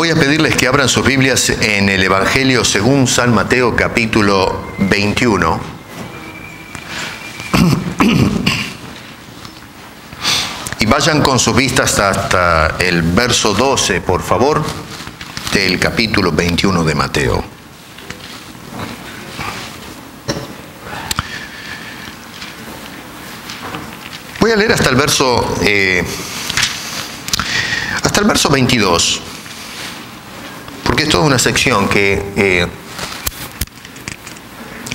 Voy a pedirles que abran sus Biblias en el Evangelio según San Mateo, capítulo 21. Y vayan con sus vistas hasta el verso 12, por favor, del capítulo 21 de Mateo. Voy a leer hasta el verso 22. Porque es toda una sección que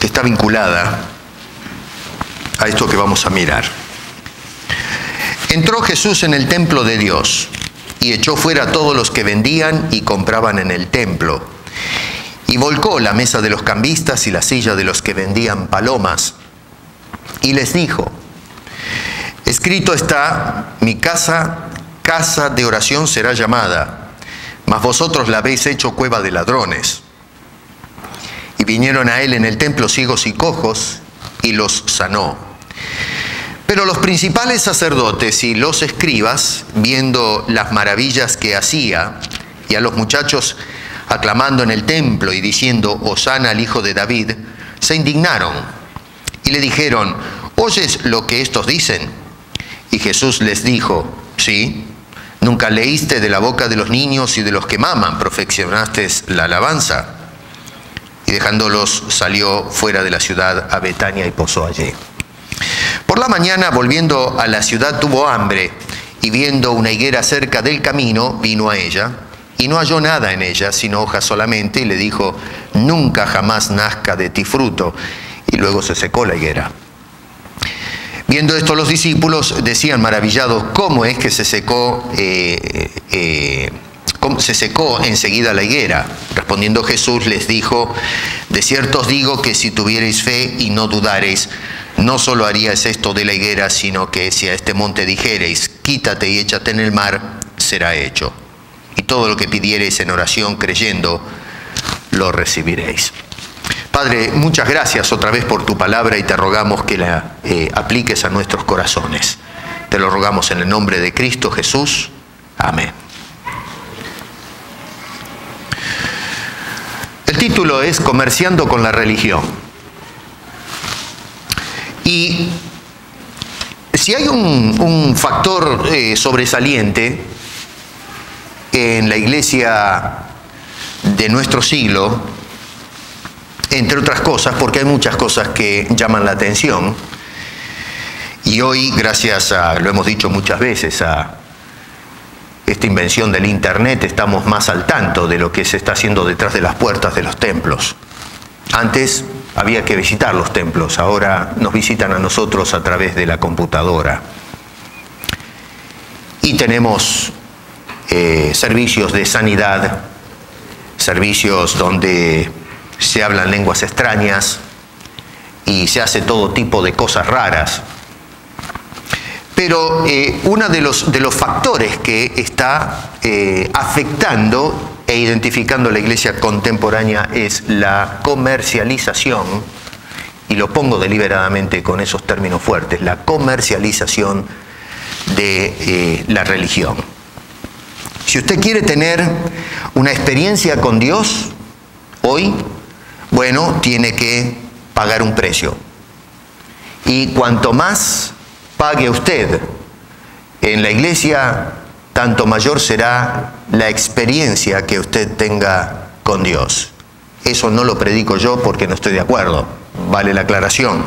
está vinculada a esto que vamos a mirar. Entró Jesús en el templo de Dios y echó fuera a todos los que vendían y compraban en el templo. Y volcó la mesa de los cambistas y la silla de los que vendían palomas. Y les dijo: escrito está, mi casa, casa de oración será llamada, mas vosotros la habéis hecho cueva de ladrones. Y vinieron a él en el templo ciegos y cojos, y los sanó. Pero los principales sacerdotes y los escribas, viendo las maravillas que hacía, y a los muchachos aclamando en el templo y diciendo: Hosana al Hijo de David, se indignaron y le dijeron: ¿oyes lo que estos dicen? Y Jesús les dijo: sí. ¿Nunca leíste de la boca de los niños y de los que maman perfeccionaste la alabanza? Y dejándolos salió fuera de la ciudad a Betania y posó allí. Por la mañana, volviendo a la ciudad, tuvo hambre, y viendo una higuera cerca del camino, vino a ella, y no halló nada en ella, sino hojas solamente, y le dijo: nunca jamás nazca de ti fruto. Y luego se secó la higuera. Viendo esto, los discípulos decían maravillados: ¿cómo es que se secó enseguida la higuera? Respondiendo Jesús les dijo: de cierto os digo que si tuviereis fe y no dudareis, no solo haríais esto de la higuera, sino que si a este monte dijereis: quítate y échate en el mar, será hecho. Y todo lo que pidiereis en oración creyendo, lo recibiréis. Padre, muchas gracias otra vez por tu palabra y te rogamos que la apliques a nuestros corazones. Te lo rogamos en el nombre de Cristo Jesús. Amén. El título es Comerciando con la religión. Y si hay un factor sobresaliente en la iglesia de nuestro siglo, entre otras cosas, porque hay muchas cosas que llaman la atención, y hoy, gracias a, lo hemos dicho muchas veces, a esta invención del Internet, estamos más al tanto de lo que se está haciendo detrás de las puertas de los templos. Antes había que visitar los templos, ahora nos visitan a nosotros a través de la computadora. Y tenemos servicios de sanidad, servicios donde se hablan lenguas extrañas y se hace todo tipo de cosas raras. Pero uno de los factores que está afectando e identificando la iglesia contemporánea es la comercialización, y lo pongo deliberadamente con esos términos fuertes, la comercialización de la religión. Si usted quiere tener una experiencia con Dios hoy, bueno, tiene que pagar un precio. Y cuanto más pague usted en la iglesia, tanto mayor será la experiencia que usted tenga con Dios. Eso no lo predico yo porque no estoy de acuerdo, vale la aclaración.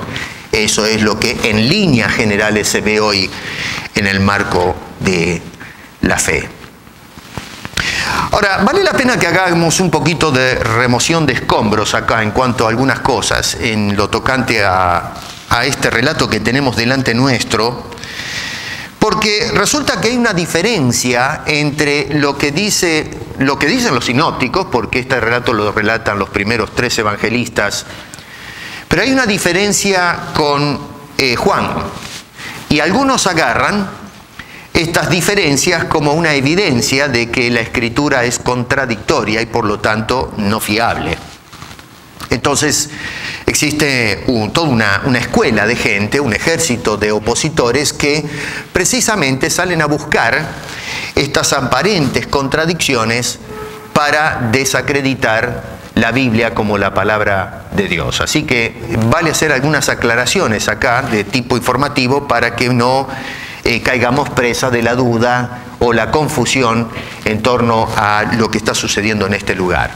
Eso es lo que en líneas generales se ve hoy en el marco de la fe. Ahora, vale la pena que hagamos un poquito de remoción de escombros acá en cuanto a algunas cosas en lo tocante a este relato que tenemos delante nuestro, porque resulta que hay una diferencia entre lo que dicen los sinópticos, porque este relato lo relatan los primeros 3 evangelistas, pero hay una diferencia con Juan, y algunos agarran estas diferencias como una evidencia de que la escritura es contradictoria y por lo tanto no fiable. Entonces existe toda una escuela de gente, un ejército de opositores que precisamente salen a buscar estas aparentes contradicciones para desacreditar la Biblia como la palabra de Dios. Así que vale hacer algunas aclaraciones acá de tipo informativo para que no caigamos presa de la duda o la confusión en torno a lo que está sucediendo en este lugar.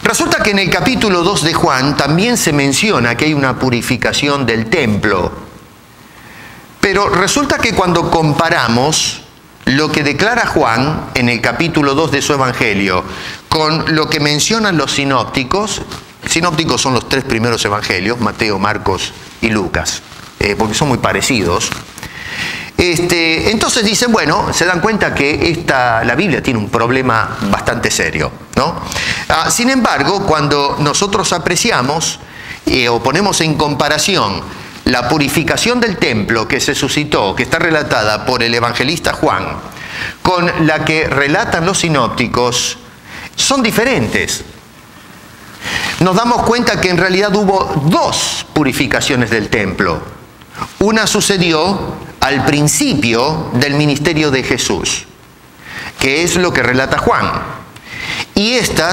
Resulta que en el capítulo 2 de Juan también se menciona que hay una purificación del templo. Pero resulta que cuando comparamos lo que declara Juan en el capítulo 2 de su Evangelio con lo que mencionan los sinópticos son los 3 primeros evangelios, Mateo, Marcos y Lucas, porque son muy parecidos. Entonces dicen, bueno, se dan cuenta que la Biblia tiene un problema bastante serio, ¿no? Sin embargo, cuando nosotros apreciamos o ponemos en comparación la purificación del templo que se suscitó, que está relatada por el evangelista Juan, con la que relatan los sinópticos, son diferentes. Nos damos cuenta que en realidad hubo 2 purificaciones del templo. Una sucedió al principio del ministerio de Jesús, que es lo que relata Juan. Y esta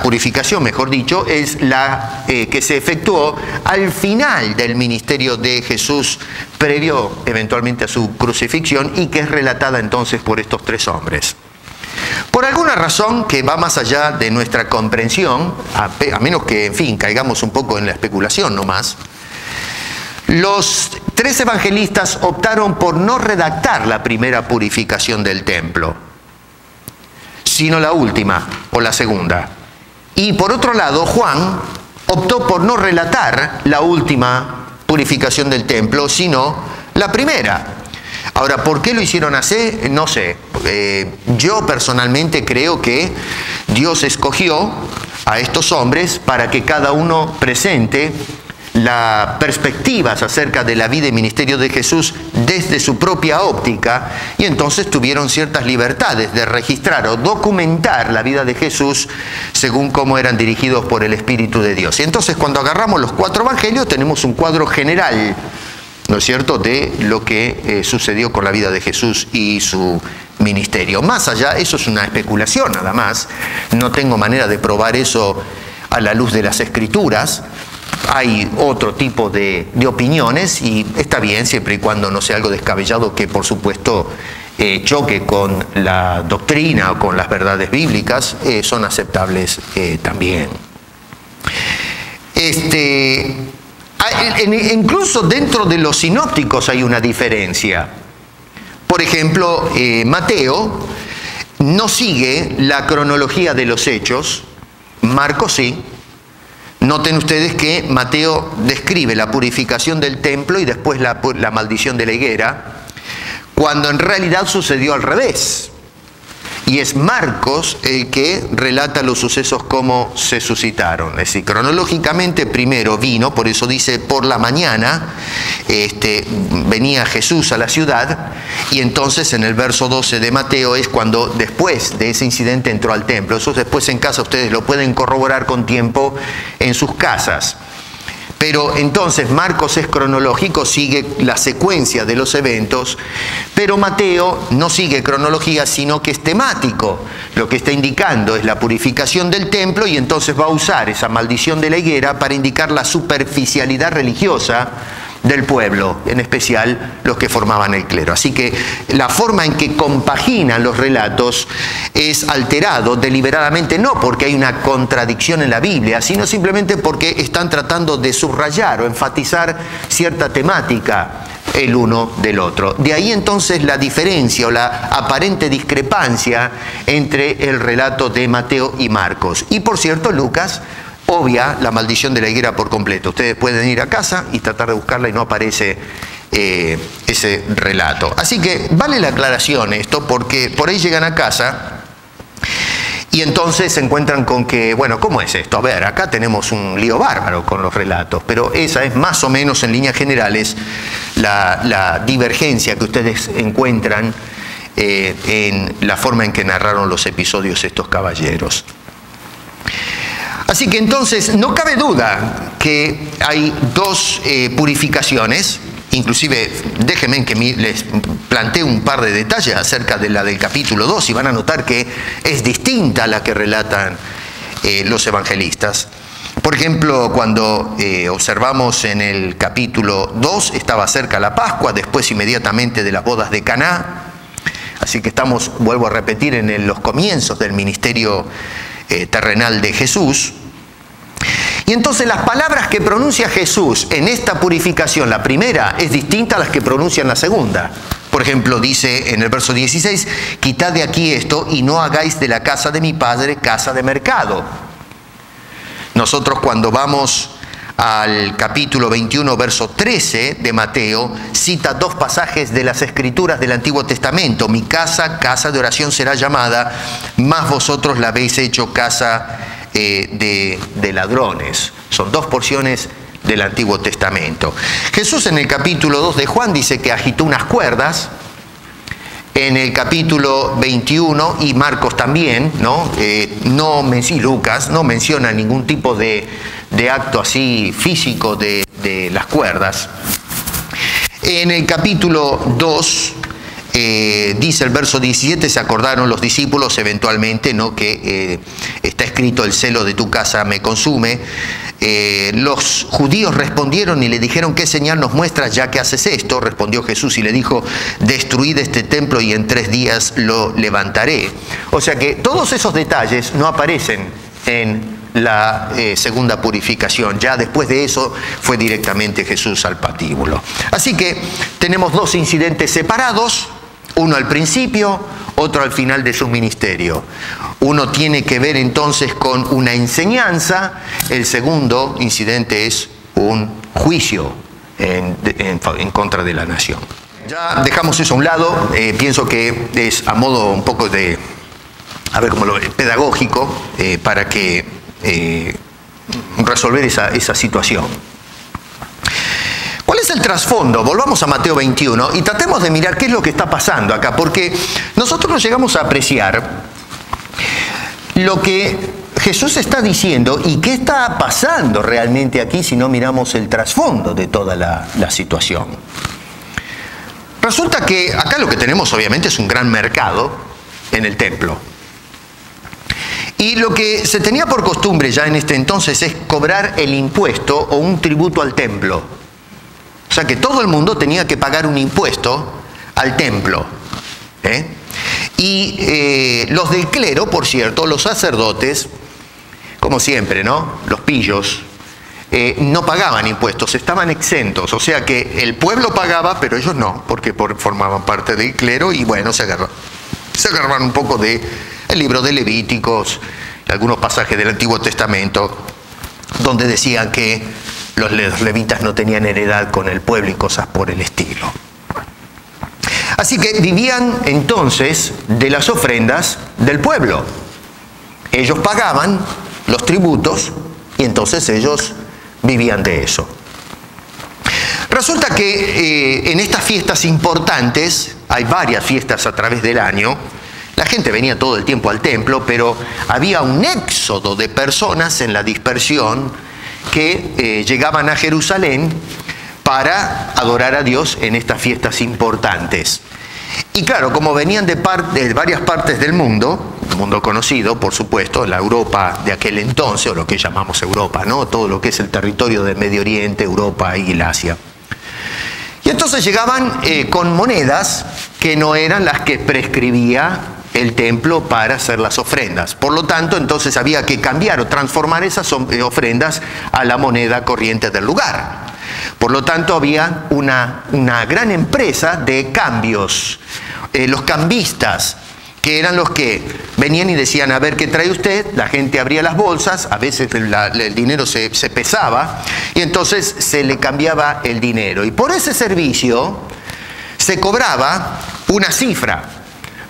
purificación, mejor dicho, es la que se efectuó al final del ministerio de Jesús, previo eventualmente a su crucifixión, y que es relatada entonces por estos 3 hombres. Por alguna razón que va más allá de nuestra comprensión, a menos que, en fin, caigamos un poco en la especulación nomás, los 3 evangelistas optaron por no redactar la primera purificación del templo, sino la última o la segunda. Y por otro lado, Juan optó por no relatar la última purificación del templo, sino la primera. Ahora, ¿por qué lo hicieron así? No sé. Yo personalmente creo que Dios escogió a estos hombres para que cada uno presente las perspectivas acerca de la vida y ministerio de Jesús desde su propia óptica, y entonces tuvieron ciertas libertades de registrar o documentar la vida de Jesús según cómo eran dirigidos por el Espíritu de Dios. Y entonces cuando agarramos los 4 evangelios tenemos un cuadro general, ¿no es cierto?, de lo que sucedió con la vida de Jesús y su ministerio. Más allá, eso es una especulación nada más, no tengo manera de probar eso a la luz de las Escrituras. Hay otro tipo de opiniones y está bien siempre y cuando no sea algo descabellado que por supuesto choque con la doctrina o con las verdades bíblicas, son aceptables también. Incluso dentro de los sinópticos hay una diferencia. Por ejemplo, Mateo no sigue la cronología de los hechos, Marcos sí. Noten ustedes que Mateo describe la purificación del templo y después la maldición de la higuera, cuando en realidad sucedió al revés. Y es Marcos el que relata los sucesos como se suscitaron. Es decir, cronológicamente primero vino, por eso dice por la mañana, venía Jesús a la ciudad, y entonces en el verso 12 de Mateo es cuando después de ese incidente entró al templo. Eso después en casa ustedes lo pueden corroborar con tiempo en sus casas. Pero entonces Marcos es cronológico, sigue la secuencia de los eventos, pero Mateo no sigue cronología, sino que es temático. Lo que está indicando es la purificación del templo y entonces va a usar esa maldición de la higuera para indicar la superficialidad religiosa del pueblo, en especial los que formaban el clero. Así que la forma en que compaginan los relatos es alterado deliberadamente, no porque hay una contradicción en la Biblia, sino simplemente porque están tratando de subrayar o enfatizar cierta temática el uno del otro. De ahí entonces la diferencia o la aparente discrepancia entre el relato de Mateo y Marcos. Y por cierto, Lucas obvia la maldición de la higuera por completo. Ustedes pueden ir a casa y tratar de buscarla y no aparece ese relato. Así que vale la aclaración esto, porque por ahí llegan a casa y entonces se encuentran con que, bueno, ¿cómo es esto? A ver, acá tenemos un lío bárbaro con los relatos, pero esa es más o menos en líneas generales la divergencia que ustedes encuentran en la forma en que narraron los episodios estos caballeros. Así que entonces no cabe duda que hay 2 purificaciones Inclusive, déjenme que les plantee un par de detalles acerca de la del capítulo 2 y van a notar que es distinta a la que relatan los evangelistas. Por ejemplo, cuando observamos en el capítulo 2, estaba cerca la Pascua, después inmediatamente de las bodas de Caná. Así que estamos, vuelvo a repetir, en los comienzos del ministerio terrenal de Jesús. Y entonces las palabras que pronuncia Jesús en esta purificación, la primera es distinta a las que pronuncia en la segunda. Por ejemplo, dice en el verso 16, quitad de aquí esto y no hagáis de la casa de mi padre casa de mercado. Nosotros cuando vamos al capítulo 21, verso 13 de Mateo, cita dos pasajes de las Escrituras del Antiguo Testamento. Mi casa, casa de oración será llamada, mas vosotros la habéis hecho casa de ladrones. Son dos porciones del Antiguo Testamento. Jesús en el capítulo 2 de Juan dice que agitó unas cuerdas. En el capítulo 21, y Marcos también, y Lucas, no menciona ningún tipo de acto así físico de las cuerdas. En el capítulo 2, dice el verso 17, se acordaron los discípulos eventualmente, que está escrito, el celo de tu casa me consume. Los judíos respondieron y le dijeron, ¿qué señal nos muestras ya que haces esto? Respondió Jesús y le dijo, destruid este templo y en 3 días lo levantaré. O sea que todos esos detalles no aparecen en la segunda purificación. Ya después de eso fue directamente Jesús al patíbulo. Así que tenemos dos incidentes separados, uno al principio, otro al final de su ministerio. Uno tiene que ver entonces con una enseñanza, el segundo incidente es un juicio en contra de la nación. Ya dejamos eso a un lado, pienso que es a modo un poco de, pedagógico, para que resolver esa situación. ¿Cuál es el trasfondo? Volvamos a Mateo 21 y tratemos de mirar qué es lo que está pasando acá, porque nosotros no llegamos a apreciar lo que Jesús está diciendo y qué está pasando realmente aquí si no miramos el trasfondo de toda la situación. Resulta que acá lo que tenemos obviamente es un gran mercado en el templo. Y lo que se tenía por costumbre ya en este entonces es cobrar el impuesto o un tributo al templo. O sea que todo el mundo tenía que pagar un impuesto al templo. Y los del clero, por cierto, los sacerdotes, como siempre, los pillos, no pagaban impuestos, estaban exentos. O sea que el pueblo pagaba, pero ellos no, porque formaban parte del clero y bueno, se agarraban un poco del libro de Levíticos, algunos pasajes del Antiguo Testamento, donde decían que los levitas no tenían heredad con el pueblo y cosas por el estilo. Así que vivían entonces de las ofrendas del pueblo. Ellos pagaban los tributos y entonces ellos vivían de eso. Resulta que en estas fiestas importantes, hay varias fiestas a través del año, la gente venía todo el tiempo al templo, pero había un éxodo de personas en la dispersión que llegaban a Jerusalén para adorar a Dios en estas fiestas importantes. Y claro, como venían de varias partes del mundo, el mundo conocido, por supuesto, la Europa de aquel entonces, o lo que llamamos Europa, todo lo que es el territorio del Medio Oriente, Europa y el Asia. Y entonces llegaban con monedas que no eran las que prescribía el templo para hacer las ofrendas. Por lo tanto, entonces había que cambiar o transformar esas ofrendas a la moneda corriente del lugar. Por lo tanto, había una gran empresa de cambios. Los cambistas, que eran los que venían y decían, a ver, ¿qué trae usted? La gente abría las bolsas, a veces el dinero se pesaba, y entonces se le cambiaba el dinero. Y por ese servicio se cobraba una cifra.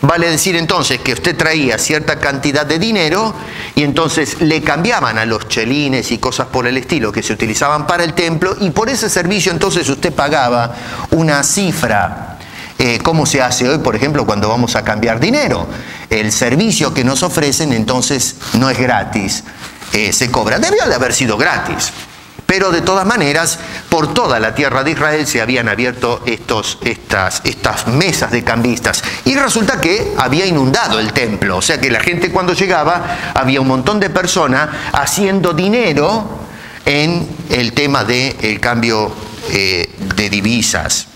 Vale decir entonces que usted traía cierta cantidad de dinero y entonces le cambiaban a los chelines y cosas por el estilo que se utilizaban para el templo, y por ese servicio entonces usted pagaba una cifra. ¿Cómo se hace hoy, por ejemplo, cuando vamos a cambiar dinero? El servicio que nos ofrecen entonces no es gratis, se cobra. Debió de haber sido gratis. Pero de todas maneras, por toda la tierra de Israel se habían abierto estas mesas de cambistas. Y resulta que había inundado el templo. O sea que la gente cuando llegaba, había un montón de personas haciendo dinero en el tema del cambio de divisas.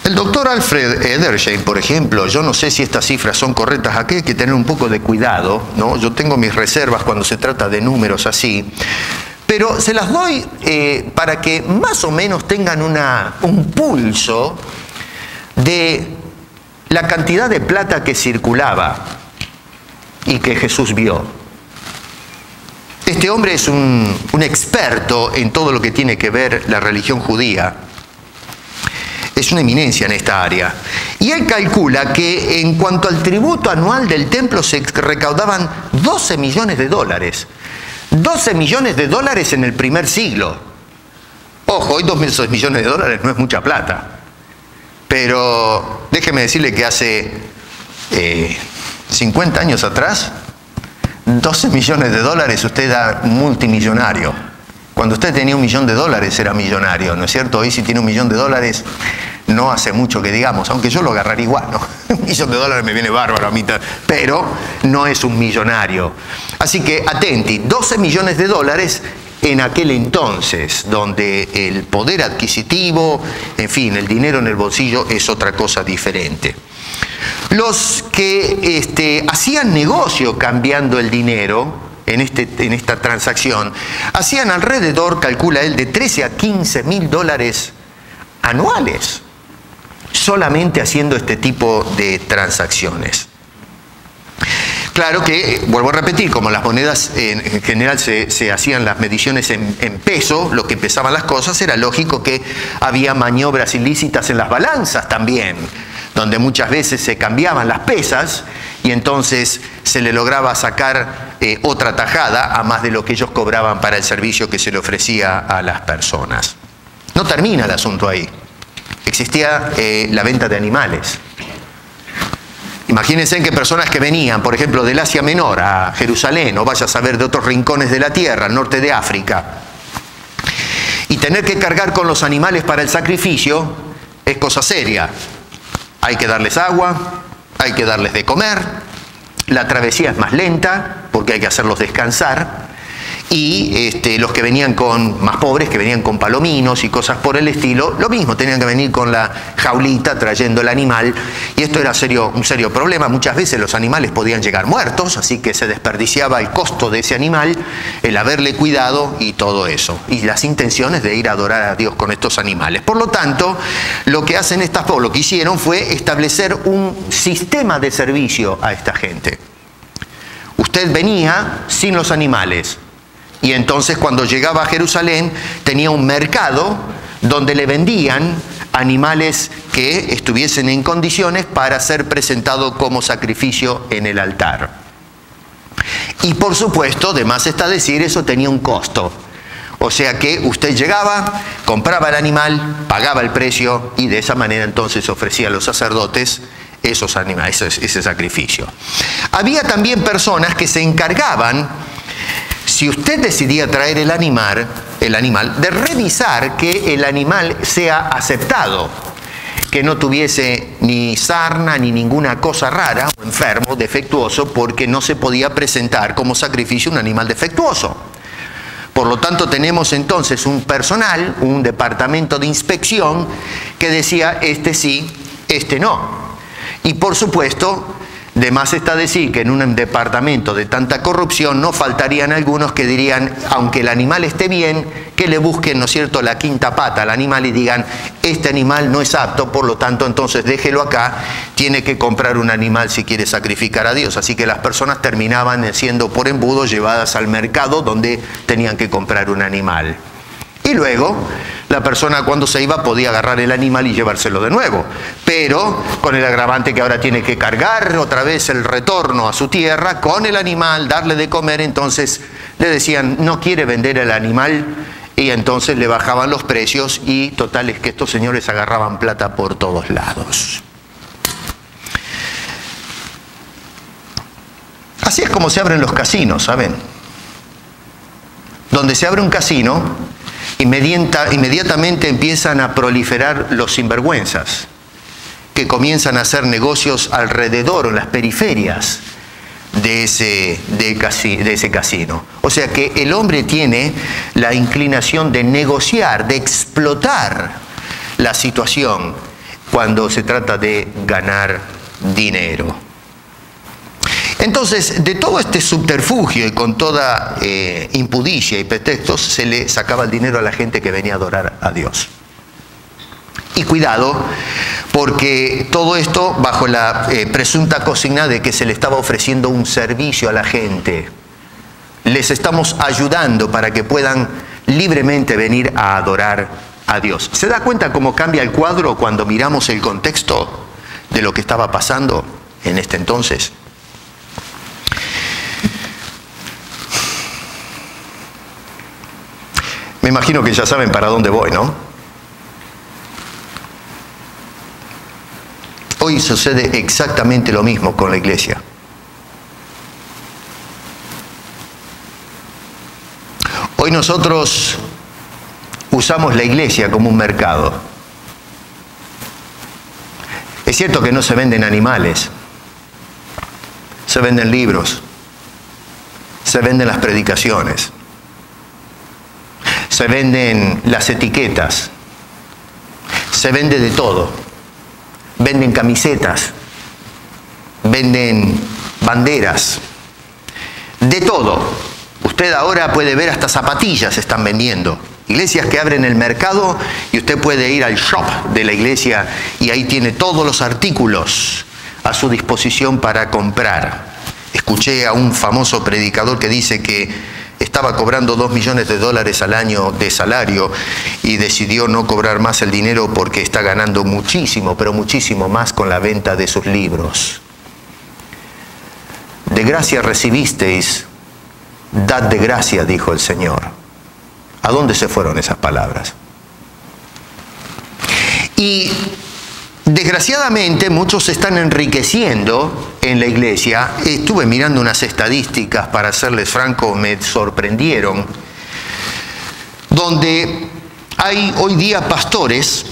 El doctor Alfred Edersheim, por ejemplo, yo no sé si estas cifras son correctas, aquí hay que tener un poco de cuidado, ¿no? Yo tengo mis reservas cuando se trata de números así, pero se las doy para que más o menos tengan un pulso de la cantidad de plata que circulaba y que Jesús vio. Este hombre es un experto en todo lo que tiene que ver la religión judía. Es una eminencia en esta área. Y él calcula que en cuanto al tributo anual del templo se recaudaban 12 millones de dólares. 12 millones de dólares en el primer siglo. Ojo, hoy 2 millones de dólares no es mucha plata. Pero déjeme decirle que hace 50 años atrás, 12 millones de dólares usted era multimillonario. Cuando usted tenía $1 millón era millonario, ¿no es cierto? Hoy si tiene $1 millón no hace mucho que digamos, aunque yo lo agarraría igual, ¿no? $1 millón me viene bárbaro a mí, pero no es un millonario. Así que atenti, 12 millones de dólares en aquel entonces, donde el poder adquisitivo, en fin, el dinero en el bolsillo es otra cosa diferente. Los que hacían negocio cambiando el dinero, en esta transacción, hacían alrededor, calcula él, de 13 a 15 mil dólares anuales, solamente haciendo este tipo de transacciones. Claro que, vuelvo a repetir, como las monedas en general se hacían las mediciones en peso, lo que pesaban las cosas, era lógico que había maniobras ilícitas en las balanzas también, donde muchas veces se cambiaban las pesas y entonces se le lograba sacar otra tajada a más de lo que ellos cobraban para el servicio que se le ofrecía a las personas. No termina el asunto ahí. Existía la venta de animales. Imagínense que personas que venían, por ejemplo, del Asia Menor a Jerusalén, o vaya a saber de otros rincones de la tierra, al norte de África, y tener que cargar con los animales para el sacrificio es cosa seria. Hay que darles agua, hay que darles de comer, la travesía es más lenta porque hay que hacerlos descansar, y los que venían más pobres, que venían con palominos y cosas por el estilo, lo mismo, tenían que venir con la jaulita trayendo el animal, y esto era un serio problema. Muchas veces los animales podían llegar muertos, así que se desperdiciaba el costo de ese animal, el haberle cuidado y todo eso, y las intenciones de ir a adorar a Dios con estos animales. Por lo tanto, lo que hicieron fue establecer un sistema de servicio a esta gente. Usted venía sin los animales, y entonces cuando llegaba a Jerusalén tenía un mercado donde le vendían animales que estuviesen en condiciones para ser presentados como sacrificio en el altar. Y por supuesto, de más está decir, eso tenía un costo. O sea que usted llegaba, compraba el animal, pagaba el precio y de esa manera entonces ofrecía a los sacerdotes esos animales, ese sacrificio. Había también personas que se encargaban, si usted decidía traer el animal, de revisar que el animal sea aceptado, que no tuviese ni sarna ni ninguna cosa rara, o enfermo, defectuoso, porque no se podía presentar como sacrificio un animal defectuoso. Por lo tanto, tenemos entonces un personal, un departamento de inspección que decía, este sí, este no. Y por supuesto, de más está decir que en un departamento de tanta corrupción no faltarían algunos que dirían, aunque el animal esté bien, que le busquen, ¿no es cierto?, la quinta pata al animal y digan, este animal no es apto, por lo tanto, entonces déjelo acá, tiene que comprar un animal si quiere sacrificar a Dios. Así que las personas terminaban siendo por embudo llevadas al mercado donde tenían que comprar un animal. Y luego, la persona cuando se iba podía agarrar el animal y llevárselo de nuevo, pero con el agravante que ahora tiene que cargar otra vez el retorno a su tierra con el animal, darle de comer. Entonces le decían, no quiere vender el animal, y entonces le bajaban los precios, y total es que estos señores agarraban plata por todos lados. Así es como se abren los casinos, ¿saben? donde se abre un casino, inmediatamente empiezan a proliferar los sinvergüenzas, que comienzan a hacer negocios alrededor, en las periferias de ese casino. O sea que el hombre tiene la inclinación de negociar, de explotar la situación cuando se trata de ganar dinero. Entonces, de todo este subterfugio y con toda impudicia y pretextos, se le sacaba el dinero a la gente que venía a adorar a Dios. Y cuidado, porque todo esto bajo la presunta consigna de que se le estaba ofreciendo un servicio a la gente. Les estamos ayudando para que puedan libremente venir a adorar a Dios. ¿Se da cuenta cómo cambia el cuadro cuando miramos el contexto de lo que estaba pasando en este entonces? Me imagino que ya saben para dónde voy, ¿no? Hoy sucede exactamente lo mismo con la iglesia. Hoy nosotros usamos la iglesia como un mercado. Es cierto que no se venden animales, se venden libros, se venden las predicaciones, se venden las etiquetas, se vende de todo. Venden camisetas, venden banderas, de todo. Usted ahora puede ver hasta zapatillas están vendiendo. Iglesias que abren el mercado y usted puede ir al shop de la iglesia y ahí tiene todos los artículos a su disposición para comprar. Escuché a un famoso predicador que dice que estaba cobrando $2 millones al año de salario y decidió no cobrar más el dinero porque está ganando muchísimo, pero muchísimo más con la venta de sus libros. De gracia recibisteis, dad de gracia, dijo el Señor. ¿A dónde se fueron esas palabras? Y desgraciadamente muchos se están enriqueciendo en la iglesia. Estuve mirando unas estadísticas, para serles franco, me sorprendieron, donde hay hoy día pastores,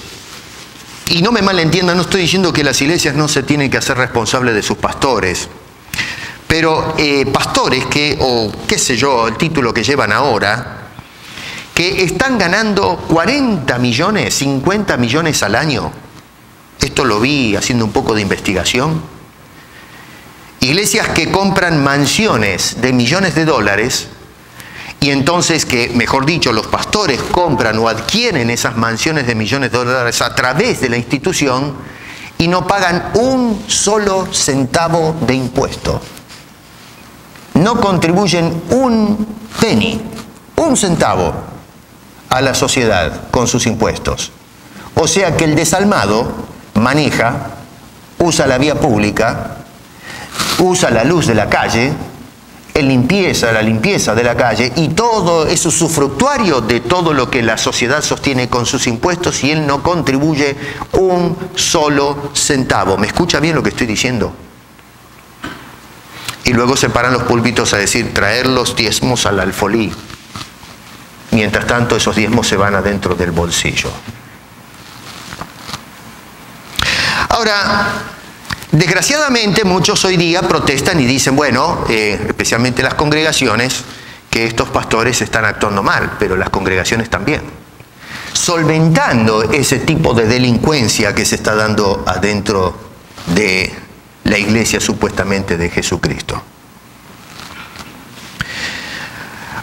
y no me malentiendan, no estoy diciendo que las iglesias no se tienen que hacer responsables de sus pastores, pero pastores que, o qué sé yo, el título que llevan ahora, que están ganando 40 millones, 50 millones al año. Esto lo vi haciendo un poco de investigación. Iglesias que compran mansiones de millones de dólares y entonces que, mejor dicho, los pastores compran o adquieren esas mansiones de millones de dólares a través de la institución y no pagan un solo centavo de impuesto. No contribuyen un penny, un centavo a la sociedad con sus impuestos. O sea que el desalmado maneja, usa la vía pública, usa la luz de la calle, la limpieza de la calle, y todo es usufructuario de todo lo que la sociedad sostiene con sus impuestos, y él no contribuye un solo centavo. ¿Me escucha bien lo que estoy diciendo? Y luego se paran los púlpitos a decir, traer los diezmos al alfolí. Mientras tanto, esos diezmos se van adentro del bolsillo. Ahora, desgraciadamente muchos hoy día protestan y dicen, bueno, especialmente las congregaciones, que estos pastores están actuando mal, pero las congregaciones también, solventando ese tipo de delincuencia que se está dando adentro de la iglesia supuestamente de Jesucristo.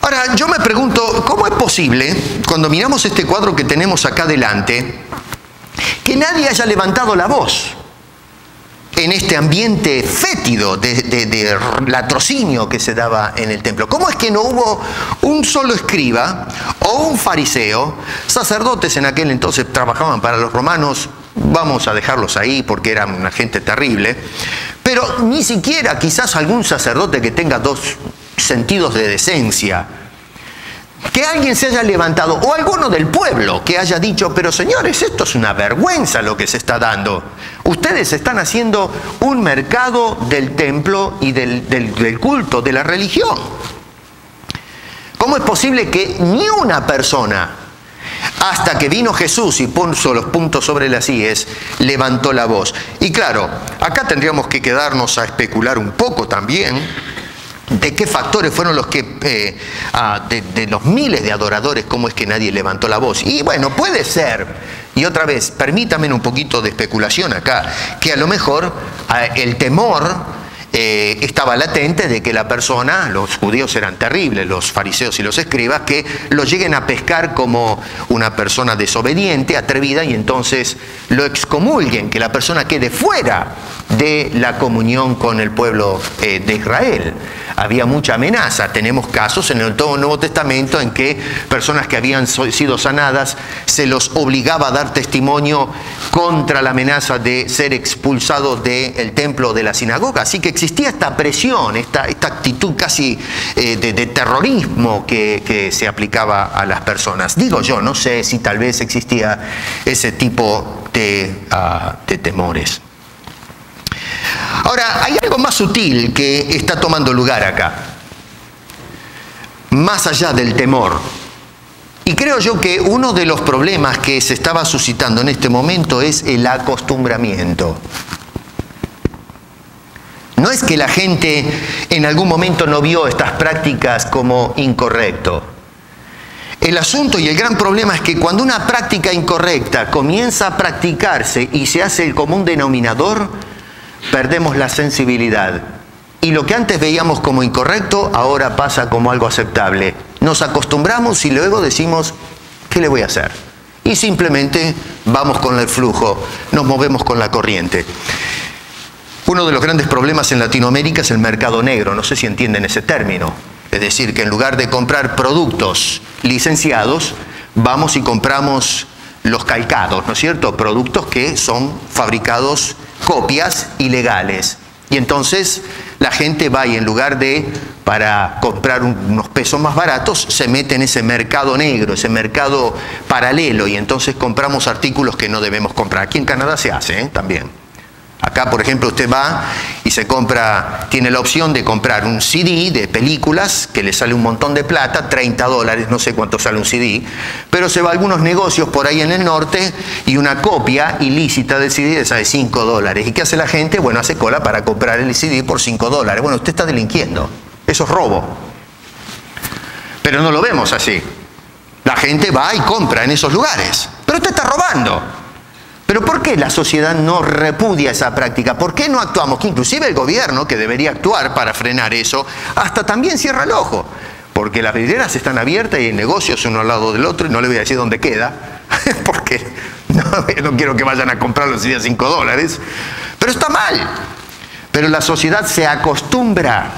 Ahora, yo me pregunto, ¿cómo es posible, cuando miramos este cuadro que tenemos acá delante, que nadie haya levantado la voz en este ambiente fétido de latrocinio que se daba en el templo? ¿Cómo es que no hubo un solo escriba o un fariseo? Sacerdotes en aquel entonces trabajaban para los romanos, vamos a dejarlos ahí porque eran una gente terrible, pero ni siquiera quizás algún sacerdote que tenga dos sentidos de decencia, que alguien se haya levantado, o alguno del pueblo que haya dicho, pero señores, esto es una vergüenza lo que se está dando. Ustedes están haciendo un mercado del templo y del culto, de la religión. ¿Cómo es posible que ni una persona, hasta que vino Jesús y puso los puntos sobre las íes, levantó la voz? Y claro, acá tendríamos que quedarnos a especular un poco también de qué factores fueron los que, de los miles de adoradores, cómo es que nadie levantó la voz. Y bueno, puede ser, y otra vez, permítame un poquito de especulación acá, que a lo mejor el temor estaba latente de que la persona, los judíos eran terribles, los fariseos y los escribas, que lo lleguen a pescar como una persona desobediente, atrevida, y entonces lo excomulguen, que la persona quede fuera de la comunión con el pueblo de Israel. Había mucha amenaza. Tenemos casos en el todo Nuevo Testamento en que personas que habían sido sanadas se los obligaba a dar testimonio contra la amenaza de ser expulsados del templo, de la sinagoga. Así que existía esta presión, esta actitud casi de terrorismo que se aplicaba a las personas. Digo yo, no sé si tal vez existía ese tipo de temores. Ahora, hay algo más sutil que está tomando lugar acá, más allá del temor. Y creo yo que uno de los problemas que se estaba suscitando en este momento es el acostumbramiento. No es que la gente en algún momento no vio estas prácticas como incorrecto. El asunto y el gran problema es que cuando una práctica incorrecta comienza a practicarse y se hace el común denominador, perdemos la sensibilidad. Y lo que antes veíamos como incorrecto, ahora pasa como algo aceptable. Nos acostumbramos y luego decimos, ¿qué le voy a hacer? Y simplemente vamos con el flujo, nos movemos con la corriente. Uno de los grandes problemas en Latinoamérica es el mercado negro. No sé si entienden ese término. Es decir, que en lugar de comprar productos licenciados, vamos y compramos los calcados, ¿no es cierto? Productos que son fabricados, copias ilegales. Y entonces la gente va y en lugar de, para comprar unos pesos más baratos, se mete en ese mercado negro, ese mercado paralelo, y entonces compramos artículos que no debemos comprar. Aquí en Canadá se hace, también. Acá, por ejemplo, usted va y se compra, tiene la opción de comprar un CD de películas que le sale un montón de plata, $30, no sé cuánto sale un CD, pero se va a algunos negocios por ahí en el norte y una copia ilícita del CD le sale $5. ¿Y qué hace la gente? Bueno, hace cola para comprar el CD por $5. Bueno, usted está delinquiendo. Eso es robo. Pero no lo vemos así. La gente va y compra en esos lugares. Pero usted está robando. ¿Pero por qué la sociedad no repudia esa práctica? ¿Por qué no actuamos? Que inclusive el gobierno, que debería actuar para frenar eso, hasta también cierra el ojo. Porque las vidrieras están abiertas y hay negocios uno al lado del otro, y no le voy a decir dónde queda, porque no quiero que vayan a comprarlos a $5. Pero está mal. Pero la sociedad se acostumbra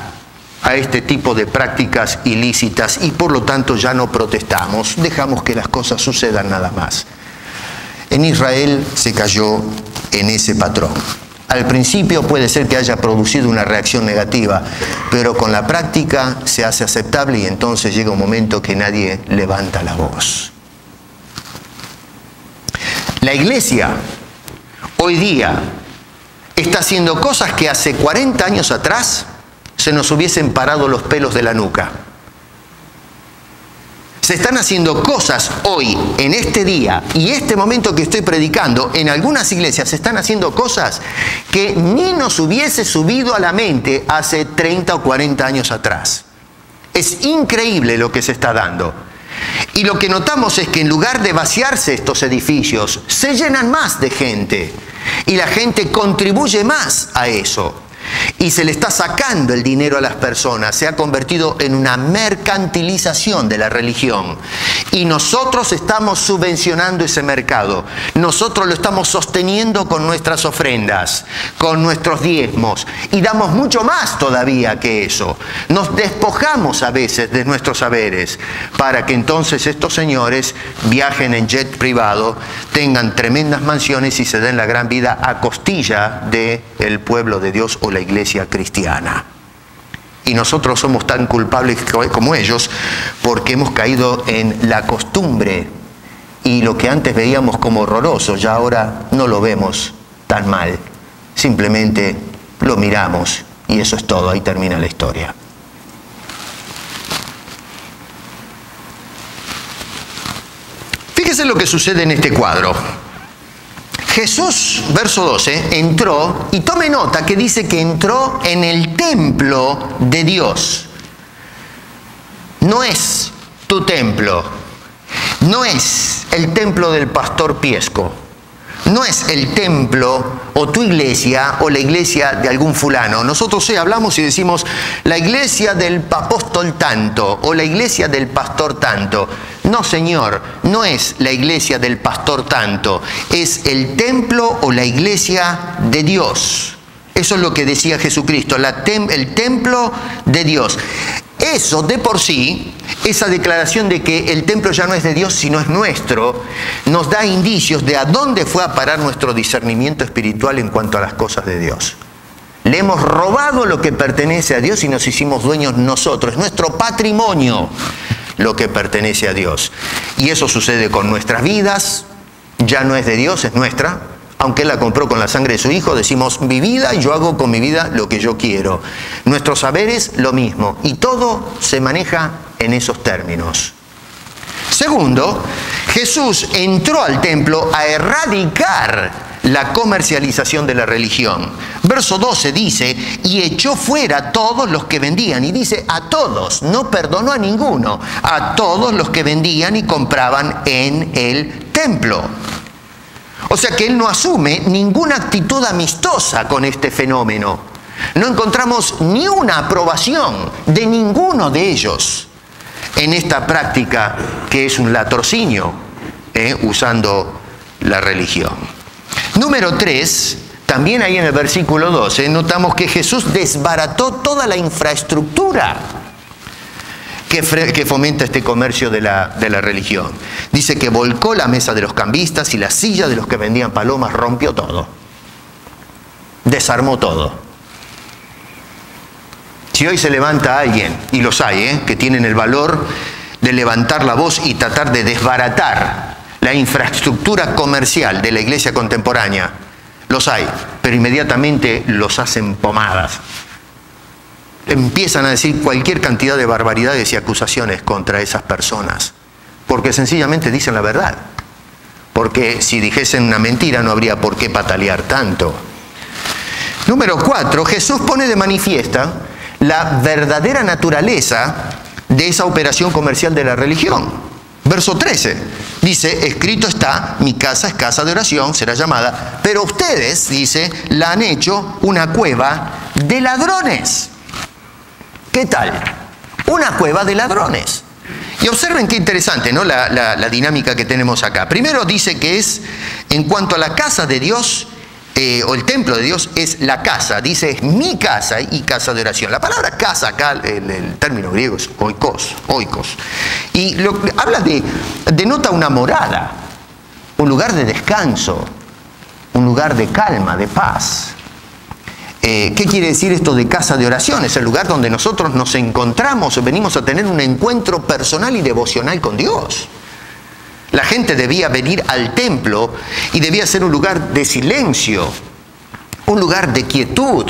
a este tipo de prácticas ilícitas y por lo tanto ya no protestamos, dejamos que las cosas sucedan nada más. En Israel se cayó en ese patrón. Al principio puede ser que haya producido una reacción negativa, pero con la práctica se hace aceptable y entonces llega un momento que nadie levanta la voz. La iglesia hoy día está haciendo cosas que hace 40 años atrás se nos hubiesen parado los pelos de la nuca. Se están haciendo cosas hoy, en este día y este momento que estoy predicando, en algunas iglesias se están haciendo cosas que ni nos hubiese subido a la mente hace 30 o 40 años atrás. Es increíble lo que se está dando. Y lo que notamos es que en lugar de vaciarse estos edificios, se llenan más de gente. Y la gente contribuye más a eso. Y se le está sacando el dinero a las personas. Se ha convertido en una mercantilización de la religión. Y nosotros estamos subvencionando ese mercado. Nosotros lo estamos sosteniendo con nuestras ofrendas, con nuestros diezmos. Y damos mucho más todavía que eso. Nos despojamos a veces de nuestros saberes para que entonces estos señores viajen en jet privado, tengan tremendas mansiones y se den la gran vida a costilla del pueblo de Dios o la iglesia cristiana. Y nosotros somos tan culpables como ellos porque hemos caído en la costumbre y lo que antes veíamos como horroroso ya ahora no lo vemos tan mal, simplemente lo miramos y eso es todo, ahí termina la historia. Fíjese lo que sucede en este cuadro. Jesús, verso 12, entró, y tome nota que dice que entró en el templo de Dios. No es tu templo, no es el templo del pastor Piesco, no es el templo o tu iglesia o la iglesia de algún fulano. Nosotros hablamos y decimos la iglesia del apóstol tanto o la iglesia del pastor tanto. No, señor, no es la iglesia del pastor tanto, es el templo o la iglesia de Dios. Eso es lo que decía Jesucristo, el templo de Dios. Eso de por sí, esa declaración de que el templo ya no es de Dios sino es nuestro, nos da indicios de a dónde fue a parar nuestro discernimiento espiritual en cuanto a las cosas de Dios. Le hemos robado lo que pertenece a Dios y nos hicimos dueños nosotros. Es nuestro patrimonio lo que pertenece a Dios. Y eso sucede con nuestras vidas, ya no es de Dios, es nuestra. Aunque Él la compró con la sangre de su Hijo, decimos mi vida y yo hago con mi vida lo que yo quiero. Nuestros saberes, lo mismo. Y todo se maneja en esos términos. Segundo, Jesús entró al templo a erradicar la comercialización de la religión. Verso 12 dice, y echó fuera a todos los que vendían. Y dice a todos, no perdonó a ninguno. A todos los que vendían y compraban en el templo. O sea que Él no asume ninguna actitud amistosa con este fenómeno. No encontramos ni una aprobación de ninguno de ellos en esta práctica que es un latrocinio, usando la religión. Número 3, también ahí en el versículo 12, notamos que Jesús desbarató toda la infraestructura que fomenta este comercio de la religión. Dice que volcó la mesa de los cambistas y la silla de los que vendían palomas, rompió todo. Desarmó todo. Si hoy se levanta alguien, y los hay, que tienen el valor de levantar la voz y tratar de desbaratar la infraestructura comercial de la iglesia contemporánea, los hay, pero inmediatamente los hacen pomadas. Empiezan a decir cualquier cantidad de barbaridades y acusaciones contra esas personas, porque sencillamente dicen la verdad. Porque si dijesen una mentira no habría por qué patalear tanto. Número 4, Jesús pone de manifiesta la verdadera naturaleza de esa operación comercial de la religión. Verso 13, dice, escrito está, mi casa es casa de oración, será llamada, pero ustedes, dice, la han hecho una cueva de ladrones. ¿Qué tal? Una cueva de ladrones. Y observen qué interesante, ¿no? La dinámica que tenemos acá. Primero dice que es, en cuanto a la casa de Dios, o el templo de Dios, es la casa. Dice, es mi casa y casa de oración. La palabra casa acá, el término griego es oikos. Y denota una morada, un lugar de descanso, un lugar de calma, de paz. ¿Qué quiere decir esto de casa de oración? Es el lugar donde nosotros nos encontramos, venimos a tener un encuentro personal y devocional con Dios. La gente debía venir al templo y debía ser un lugar de silencio, un lugar de quietud,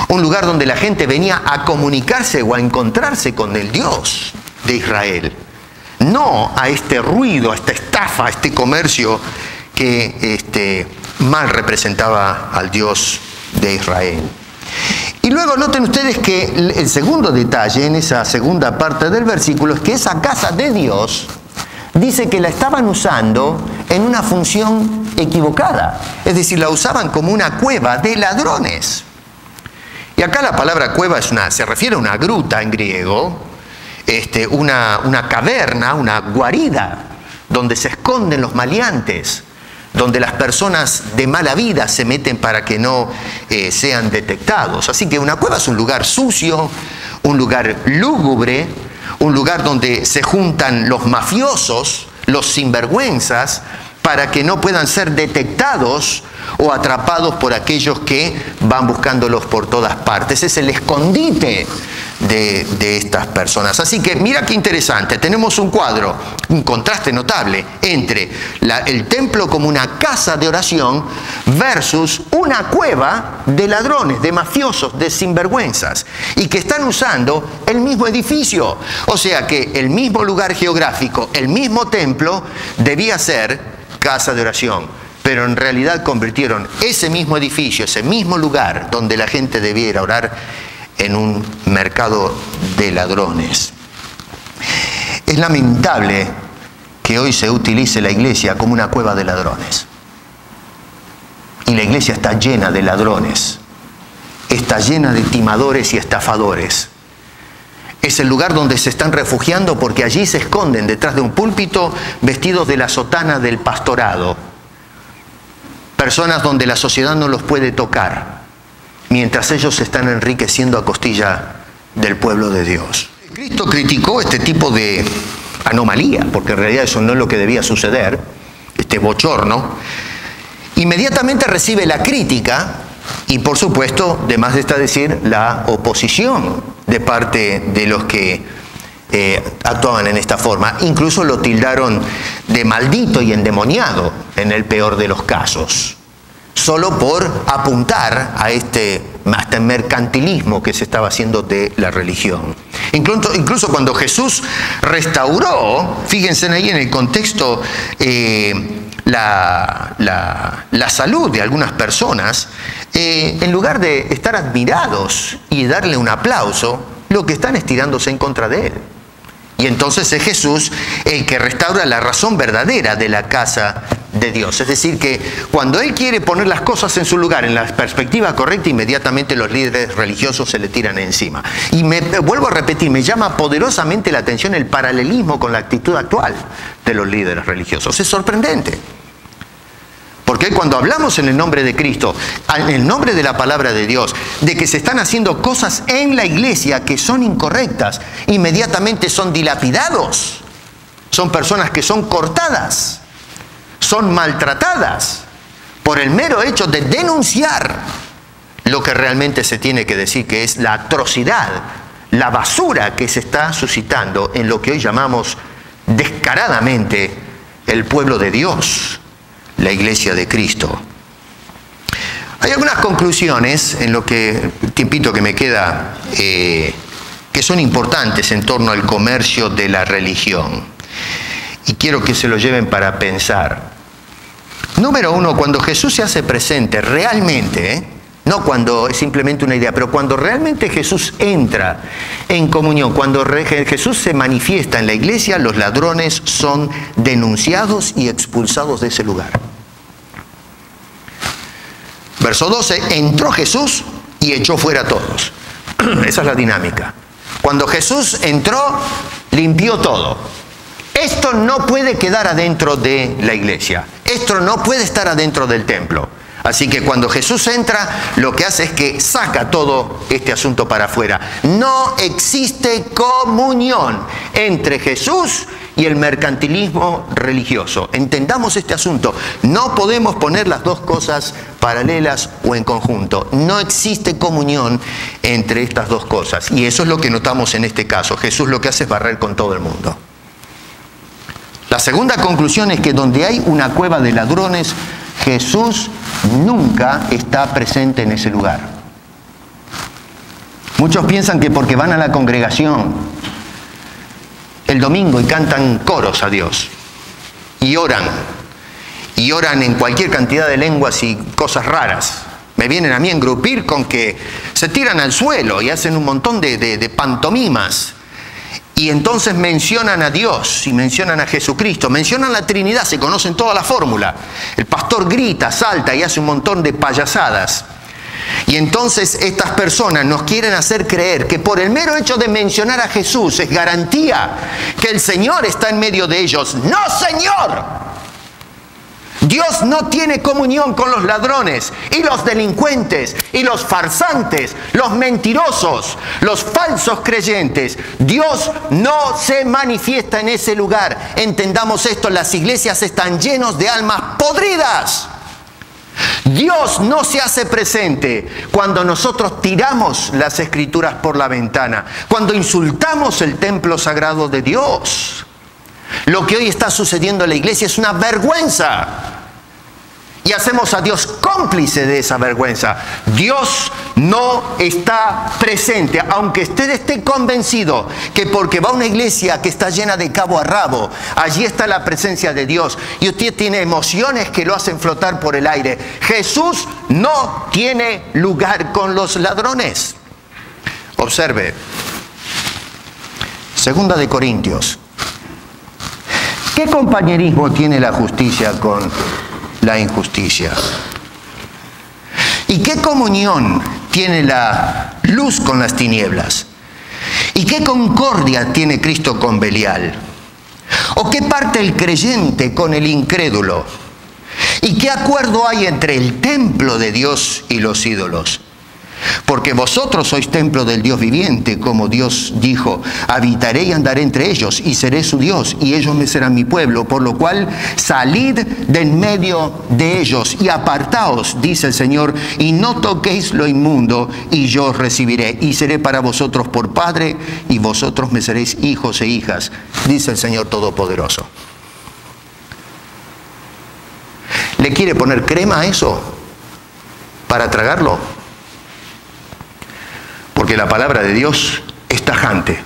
un lugar donde la gente venía a comunicarse o a encontrarse con el Dios de Israel. No a este ruido, a esta estafa, a este comercio que mal representaba al Dios de Israel. Y luego noten ustedes que el segundo detalle en esa segunda parte del versículo es que esa casa de Dios dice que la estaban usando en una función equivocada, es decir, la usaban como una cueva de ladrones. Y acá la palabra cueva se refiere a una gruta en griego, una caverna, una guarida, donde se esconden los maleantes, donde las personas de mala vida se meten para que no sean detectados. Así que una cueva es un lugar sucio, un lugar lúgubre, un lugar donde se juntan los mafiosos, los sinvergüenzas, para que no puedan ser detectados o atrapados por aquellos que van buscándolos por todas partes. Es el escondite de estas personas. Así que mira qué interesante, tenemos un cuadro, un contraste notable entre el templo como una casa de oración versus una cueva de ladrones, de mafiosos, de sinvergüenzas, y que están usando el mismo edificio. O sea que el mismo lugar geográfico, el mismo templo debía ser casa de oración, pero en realidad convirtieron ese mismo edificio, ese mismo lugar donde la gente debiera orar, en un mercado de ladrones. Es lamentable que hoy se utilice la iglesia como una cueva de ladrones. Y la iglesia está llena de ladrones, está llena de timadores y estafadores. Es el lugar donde se están refugiando porque allí se esconden detrás de un púlpito vestidos de la sotana del pastorado. Personas donde la sociedad no los puede tocar, mientras ellos se están enriqueciendo a costilla del pueblo de Dios. Cristo criticó este tipo de anomalía, porque en realidad eso no es lo que debía suceder, este bochorno. Inmediatamente recibe la crítica y, por supuesto, de más está decir, la oposición de parte de los que actuaban en esta forma. Incluso lo tildaron de maldito y endemoniado en el peor de los casos, solo por apuntar a este mercantilismo que se estaba haciendo de la religión. Incluso cuando Jesús restauró, fíjense ahí en el contexto, la salud de algunas personas, en lugar de estar admirados y darle un aplauso, lo que están es tirándose en contra de él. Y entonces es Jesús el que restaura la razón verdadera de la casa de Dios. Es decir, que cuando Él quiere poner las cosas en su lugar, en la perspectiva correcta, inmediatamente los líderes religiosos se le tiran encima. Y vuelvo a repetir, me llama poderosamente la atención el paralelismo con la actitud actual de los líderes religiosos. Es sorprendente. Porque cuando hablamos en el nombre de Cristo, en el nombre de la palabra de Dios, de que se están haciendo cosas en la iglesia que son incorrectas, inmediatamente son dilapidados. Son personas que son cortadas, son maltratadas por el mero hecho de denunciar lo que realmente se tiene que decir, que es la atrocidad, la basura que se está suscitando en lo que hoy llamamos descaradamente el pueblo de Dios, la iglesia de Cristo. Hay algunas conclusiones en lo que, el tiempito que me queda, que son importantes en torno al comercio de la religión. Y quiero que se lo lleven para pensar. Número uno, cuando Jesús se hace presente realmente, no cuando es simplemente una idea, pero cuando realmente Jesús entra en comunión, cuando Jesús se manifiesta en la iglesia, los ladrones son denunciados y expulsados de ese lugar. Verso 12, entró Jesús y echó fuera a todos. Esa es la dinámica. Cuando Jesús entró, limpió todo. Esto no puede quedar adentro de la iglesia. Esto no puede estar adentro del templo. Así que cuando Jesús entra, lo que hace es que saca todo este asunto para afuera. No existe comunión entre Jesús y el mercantilismo religioso. Entendamos este asunto. No podemos poner las dos cosas paralelas o en conjunto. No existe comunión entre estas dos cosas. Y eso es lo que notamos en este caso. Jesús lo que hace es barrer con todo el mundo. La segunda conclusión es que donde hay una cueva de ladrones, Jesús nunca está presente en ese lugar. Muchos piensan que porque van a la congregación el domingo y cantan coros a Dios y oran en cualquier cantidad de lenguas y cosas raras, me vienen a mí a engrupir con que se tiran al suelo y hacen un montón de pantomimas. Y entonces mencionan a Dios y mencionan a Jesucristo, mencionan la Trinidad, se conocen toda la fórmula. El pastor grita, salta y hace un montón de payasadas. Y entonces estas personas nos quieren hacer creer que por el mero hecho de mencionar a Jesús es garantía que el Señor está en medio de ellos. ¡No, Señor! Dios no tiene comunión con los ladrones y los delincuentes y los farsantes, los mentirosos, los falsos creyentes. Dios no se manifiesta en ese lugar. Entendamos esto, las iglesias están llenas de almas podridas. Dios no se hace presente cuando nosotros tiramos las Escrituras por la ventana, cuando insultamos el templo sagrado de Dios. Lo que hoy está sucediendo en la iglesia es una vergüenza. Y hacemos a Dios cómplice de esa vergüenza. Dios no está presente, aunque usted esté convencido que porque va a una iglesia que está llena de cabo a rabo, allí está la presencia de Dios y usted tiene emociones que lo hacen flotar por el aire. Jesús no tiene lugar con los ladrones. Observe, 2 de Corintios. ¿Qué compañerismo tiene la justicia con la injusticia? ¿Y qué comunión tiene la luz con las tinieblas? ¿Y qué concordia tiene Cristo con Belial? ¿O qué parte el creyente con el incrédulo? ¿Y qué acuerdo hay entre el templo de Dios y los ídolos? Porque vosotros sois templo del Dios viviente, como Dios dijo: habitaré y andaré entre ellos, y seré su Dios, y ellos me serán mi pueblo. Por lo cual, salid de en medio de ellos, y apartaos, dice el Señor, y no toquéis lo inmundo, y yo os recibiré, y seré para vosotros por Padre, y vosotros me seréis hijos e hijas, dice el Señor Todopoderoso. ¿Le quiere poner crema a eso para tragarlo? Porque la palabra de Dios es tajante.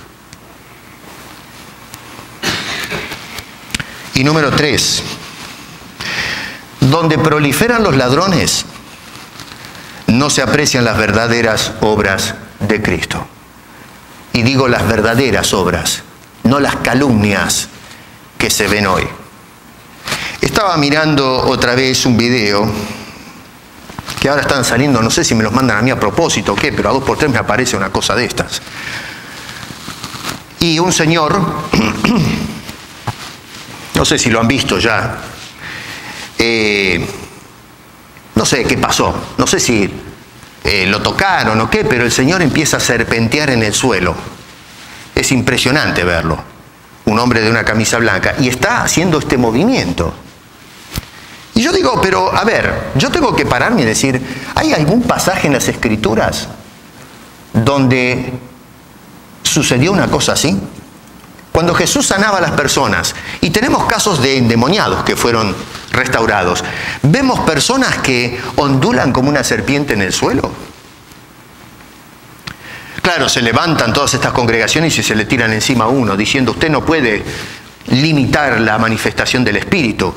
Y número 3, donde proliferan los ladrones, no se aprecian las verdaderas obras de Cristo. Y digo las verdaderas obras, no las calumnias que se ven hoy. Estaba mirando otra vez un video que ahora están saliendo, no sé si me los mandan a mí a propósito o qué, pero a 2 por 3 me aparece una cosa de estas. Y un señor, no sé si lo han visto ya, no sé qué pasó, no sé si lo tocaron o qué, pero el señor empieza a serpentear en el suelo. Es impresionante verlo, un hombre de una camisa blanca, y está haciendo este movimiento. Y yo digo, pero a ver, yo tengo que pararme y decir, ¿hay algún pasaje en las Escrituras donde sucedió una cosa así? Cuando Jesús sanaba a las personas, y tenemos casos de endemoniados que fueron restaurados, vemos personas que ondulan como una serpiente en el suelo. Claro, se levantan todas estas congregaciones y se le tiran encima a uno, diciendo, usted no puede limitar la manifestación del Espíritu.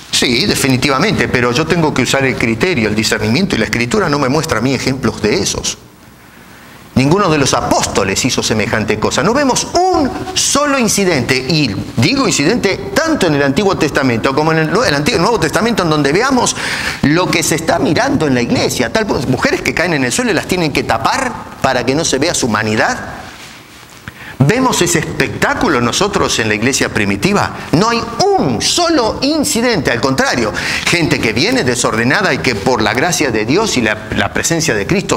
Sí, definitivamente, pero yo tengo que usar el criterio, el discernimiento, y la Escritura no me muestra a mí ejemplos de esos. Ninguno de los apóstoles hizo semejante cosa. No vemos un solo incidente, y digo incidente tanto en el Antiguo Testamento como en el Nuevo Testamento, en donde veamos lo que se está mirando en la iglesia. Mujeres que caen en el suelo y las tienen que tapar para que no se vea su humanidad. ¿Vemos ese espectáculo nosotros en la iglesia primitiva? No hay un solo incidente, al contrario, gente que viene desordenada y que por la gracia de Dios y la presencia de Cristo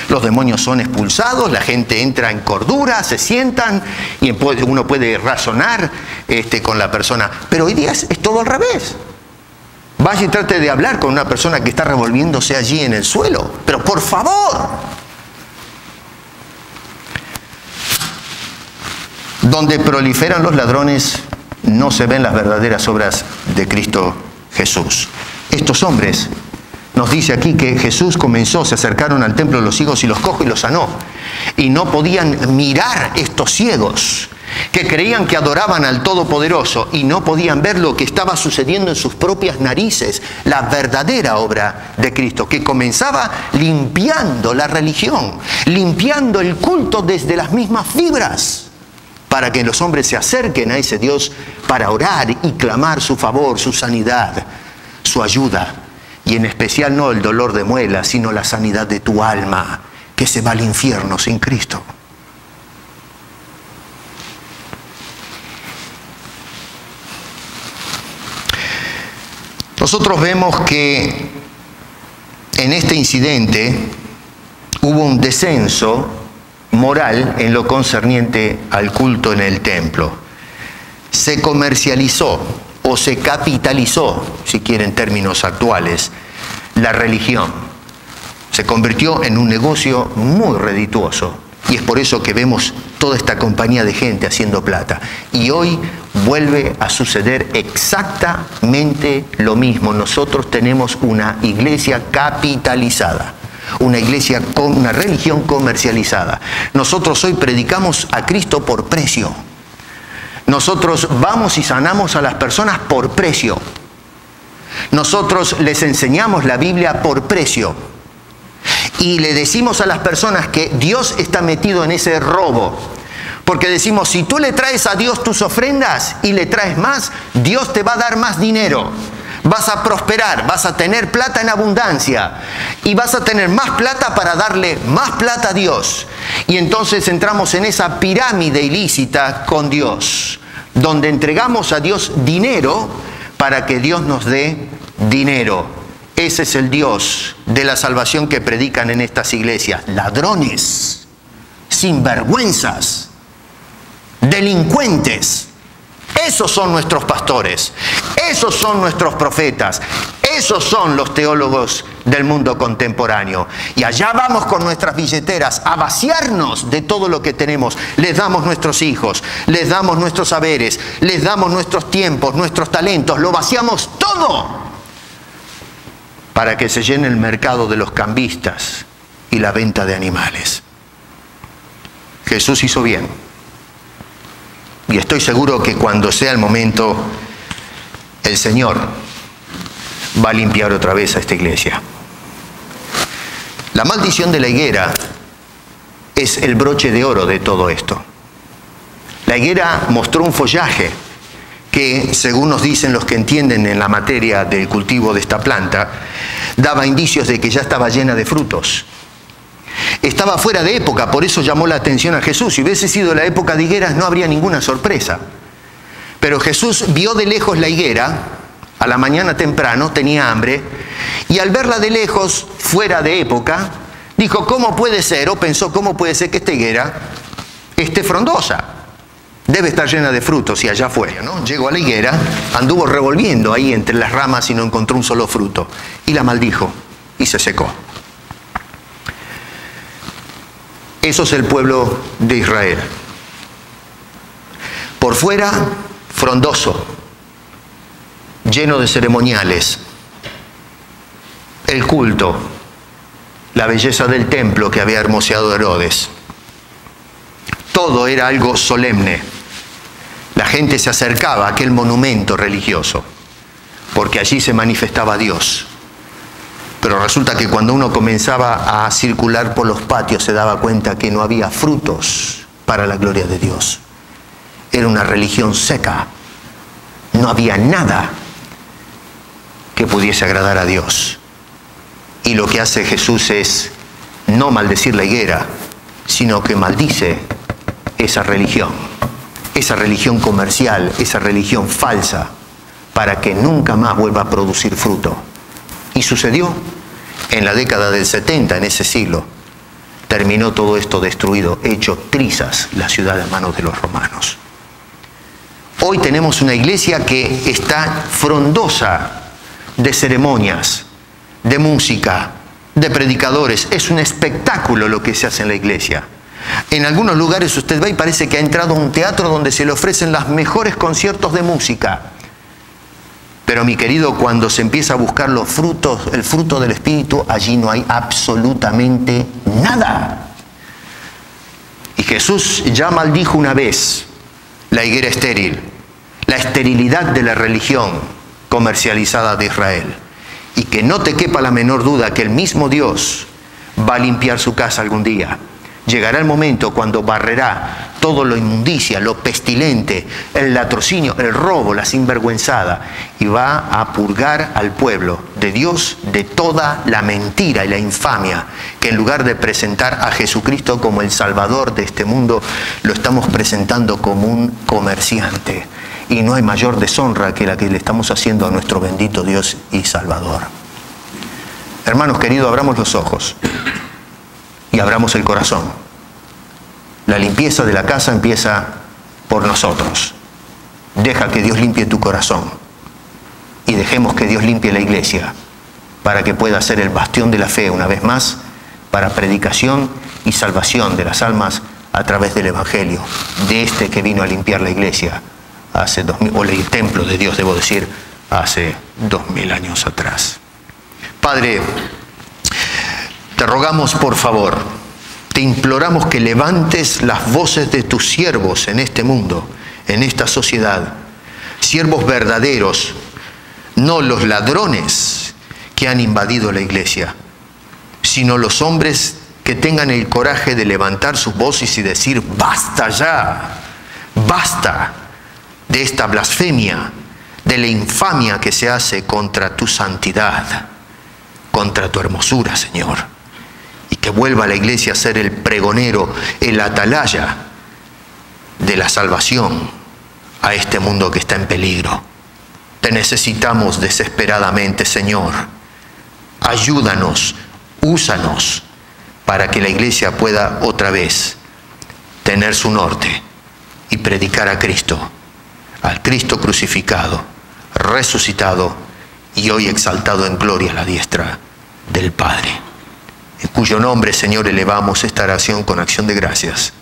los demonios son expulsados, la gente entra en cordura, se sientan y uno puede razonar con la persona. Pero hoy día es todo al revés. Vaya y trate de hablar con una persona que está revolviéndose allí en el suelo. Pero por favor. Donde proliferan los ladrones, no se ven las verdaderas obras de Cristo Jesús. Estos hombres, nos dice aquí que Jesús se acercaron al templo los ciegos y los cojos y los sanó. Y no podían mirar estos ciegos, que creían que adoraban al Todopoderoso y no podían ver lo que estaba sucediendo en sus propias narices, la verdadera obra de Cristo, que comenzaba limpiando la religión, limpiando el culto desde las mismas fibras, para que los hombres se acerquen a ese Dios para orar y clamar su favor, su sanidad, su ayuda. Y en especial no el dolor de muelas, sino la sanidad de tu alma, que se va al infierno sin Cristo. Nosotros vemos que en este incidente hubo un descenso moral en lo concerniente al culto en el templo. Se comercializó o se capitalizó, si quieren términos actuales, La religión se convirtió en un negocio muy redituoso. Y es por eso que vemos toda esta compañía de gente haciendo plata. Y hoy vuelve a suceder exactamente lo mismo. Nosotros tenemos una iglesia capitalizada, una iglesia con una religión comercializada. Nosotros hoy predicamos a Cristo por precio. Nosotros vamos y sanamos a las personas por precio. Nosotros les enseñamos la Biblia por precio. Y le decimos a las personas que Dios está metido en ese robo. Porque decimos, si tú le traes a Dios tus ofrendas y le traes más, Dios te va a dar más dinero. Vas a prosperar, vas a tener plata en abundancia. Y vas a tener más plata para darle más plata a Dios. Y entonces entramos en esa pirámide ilícita con Dios, donde entregamos a Dios dinero para que Dios nos dé dinero. Ese es el Dios de la salvación que predican en estas iglesias. Ladrones, sinvergüenzas, delincuentes. Esos son nuestros pastores, esos son nuestros profetas, esos son los teólogos del mundo contemporáneo. Y allá vamos con nuestras billeteras a vaciarnos de todo lo que tenemos. Les damos nuestros hijos, les damos nuestros saberes, les damos nuestros tiempos, nuestros talentos, lo vaciamos todo para que se llene el mercado de los cambistas y la venta de animales. Jesús hizo bien. Y estoy seguro que cuando sea el momento, el Señor va a limpiar otra vez a esta iglesia. La maldición de la higuera es el broche de oro de todo esto. La higuera mostró un follaje que, según nos dicen los que entienden en la materia del cultivo de esta planta, daba indicios de que ya estaba llena de frutos. Estaba fuera de época, por eso llamó la atención a Jesús. Si hubiese sido la época de higueras, no habría ninguna sorpresa. Pero Jesús vio de lejos la higuera, a la mañana temprano, tenía hambre, y al verla de lejos, fuera de época, dijo, ¿cómo puede ser? O pensó, ¿cómo puede ser que esta higuera esté frondosa? Debe estar llena de frutos, y allá fue, ¿no? Llegó a la higuera, anduvo revolviendo ahí entre las ramas y no encontró un solo fruto. Y la maldijo, y se secó. Eso es el pueblo de Israel. Por fuera, frondoso, lleno de ceremoniales. El culto, la belleza del templo que había hermoseado Herodes. Todo era algo solemne. La gente se acercaba a aquel monumento religioso, porque allí se manifestaba Dios. Pero resulta que cuando uno comenzaba a circular por los patios se daba cuenta que no había frutos para la gloria de Dios. Era una religión seca. No había nada que pudiese agradar a Dios. Y lo que hace Jesús es no maldecir la higuera, sino que maldice esa religión comercial, esa religión falsa, para que nunca más vuelva a producir fruto. Y sucedió en la década del 70, en ese siglo. Terminó todo esto destruido, hecho trizas la ciudad en manos de los romanos. Hoy tenemos una iglesia que está frondosa de ceremonias, de música, de predicadores. Es un espectáculo lo que se hace en la iglesia. En algunos lugares usted va y parece que ha entrado a un teatro donde se le ofrecen los mejores conciertos de música. Pero mi querido, cuando se empieza a buscar los frutos, el fruto del Espíritu, allí no hay absolutamente nada. Y Jesús ya maldijo una vez la higuera estéril, la esterilidad de la religión comercializada de Israel. Y que no te quepa la menor duda que el mismo Dios va a limpiar su casa algún día. Llegará el momento cuando barrerá todo lo inmundicia, lo pestilente, el latrocinio, el robo, la sinvergüenzada, y va a purgar al pueblo de Dios de toda la mentira y la infamia, que en lugar de presentar a Jesucristo como el Salvador de este mundo, lo estamos presentando como un comerciante. Y no hay mayor deshonra que la que le estamos haciendo a nuestro bendito Dios y Salvador. Hermanos queridos, abramos los ojos y abramos el corazón. La limpieza de la casa empieza por nosotros. Deja que Dios limpie tu corazón y dejemos que Dios limpie la iglesia para que pueda ser el bastión de la fe una vez más, para predicación y salvación de las almas a través del Evangelio, de este que vino a limpiar la iglesia hace 2000, o el templo de Dios, debo decir, hace 2000 años atrás. Padre, te rogamos por favor, te imploramos que levantes las voces de tus siervos en este mundo, en esta sociedad, siervos verdaderos, no los ladrones que han invadido la iglesia, sino los hombres que tengan el coraje de levantar sus voces y decir: basta ya, basta de esta blasfemia, de la infamia que se hace contra tu santidad, contra tu hermosura, Señor, y que vuelva la iglesia a ser el pregonero, el atalaya de la salvación a este mundo que está en peligro. Te necesitamos desesperadamente, Señor. Ayúdanos, úsanos, para que la iglesia pueda otra vez tener su norte y predicar a Cristo, al Cristo crucificado, resucitado y hoy exaltado en gloria a la diestra del Padre, en cuyo nombre, Señor, elevamos esta oración con acción de gracias.